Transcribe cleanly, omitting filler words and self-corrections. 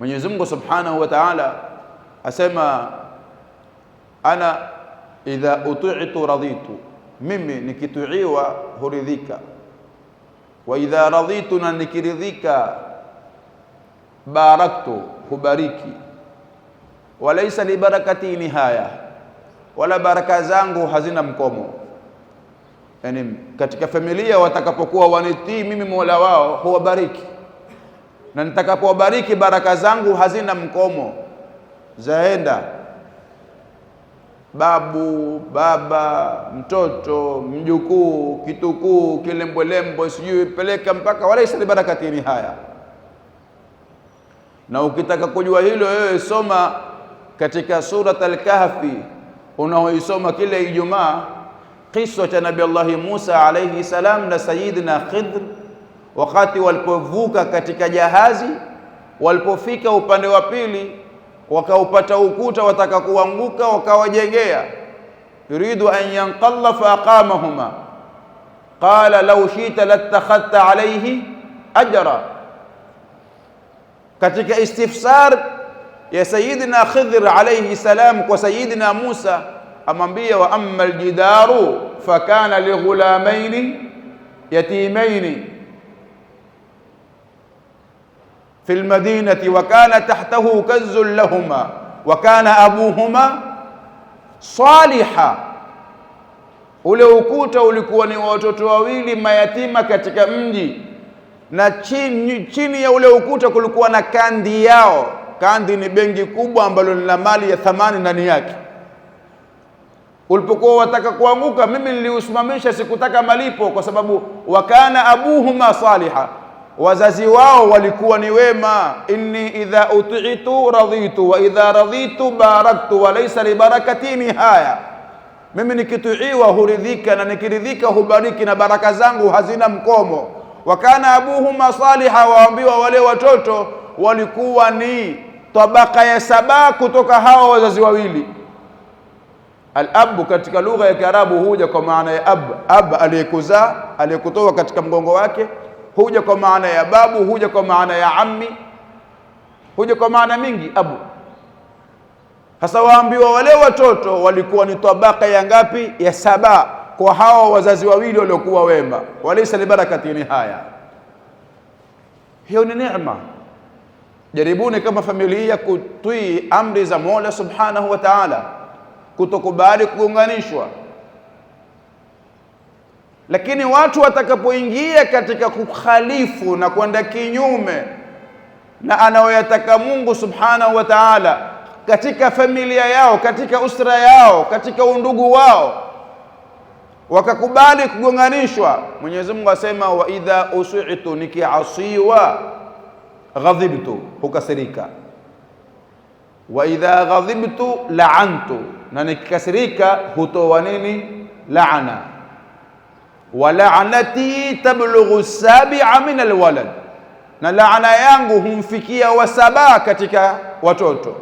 Mwenyezi Mungu Subhanahu wa Ta'ala asema, ana idha uti'tu raditu, mimi nikituiwa huridhika, wa idha raditu, na nikiridhika, baraktu, hubariki, walaysa li barakati nihaya, wala baraka zangu hazina mkomo. Yani katika familia watakapokuwa wanitii mimi Mola wao huwabariki, na nitakapowabariki baraka zangu hazina mkomo, zaenda babu, baba, mtoto, mjukuu, kitukuu, kilembwelembo, sijui peleka mpaka walaysa li barakati nihaya. Na ukitaka kujua hilo wewe soma katika surat al-Kahfi unaoisoma kila Ijumaa, kisa cha Nabii Allah Musa alayhi salam na Sayyidina Khidr, wakati walipovuka katika jahazi, walipofika upande wa pili wakaupata ukuta, wataka kuanguka, wakawajengea, yuridu an yanqalla fa aqamahuma qala law shita latakhadhta alayhi ajra. Katika istifsar ya Sayyidina Khidr alayhi salam kwa Sayyidina Musa, amwambia, wa amma aljidaru fakana lighulamaini yatimaini fi almadinati wa kana tahtahu kanzun lahuma wa kana abuhuma saliha. Ule ukuta ulikuwa ni watoto wawili mayatima katika mji, na chini ya ule ukuta kulikuwa na kandi yao. Kandi ni benki kubwa ambalo lina mali ya thamani ndani yake. Ulipokuwa wataka kuanguka, mimi niliusimamisha, sikutaka malipo, kwa sababu wakana abuhuma saliha, wazazi wao walikuwa ni wema. Inni idha uti'tu raditu wa idha raditu baraktu wa laysa li barakati nihaya, mimi nikituiwa huridhika na nikiridhika hubariki, na baraka zangu hazina mkomo. Wakana abuhuma saliha, waambiwa wale watoto walikuwa ni tabaka ya saba kutoka hao wazazi wawili. Al-abu katika lugha ya Kiarabu huja kwa maana ya ab aliyekuzaa, aliyekutoa katika mgongo wake, huja kwa maana ya babu, huja kwa maana ya ammi, huja kwa maana mingi abu. Hasa waambiwa wale watoto walikuwa ni tabaka ya ngapi? Ya saba kwa hao wazazi wawili waliokuwa wema. Walaysa li barakati nihaya. Hiyo ni neema. Jaribuni kama familia kutii amri za Mola Subhanahu wa Ta'ala, kutokubali kuunganishwa. Lakini watu watakapoingia katika kukhalifu na kwenda kinyume na anayoyataka Mungu Subhanahu wa Ta'ala katika familia yao, katika usra yao, katika undugu wao, wakakubali kugonganishwa, Mwenyezi Mungu asema, wa idha usi'tu, nikiasiwa, ghadhibtu, hukasirika, wa idha ghadhibtu la'antu, na nikikasirika hutoa nini? Laana. Wa la'nati tablughu sabi'a min alwalad, na laana yangu humfikia wa saba katika watoto.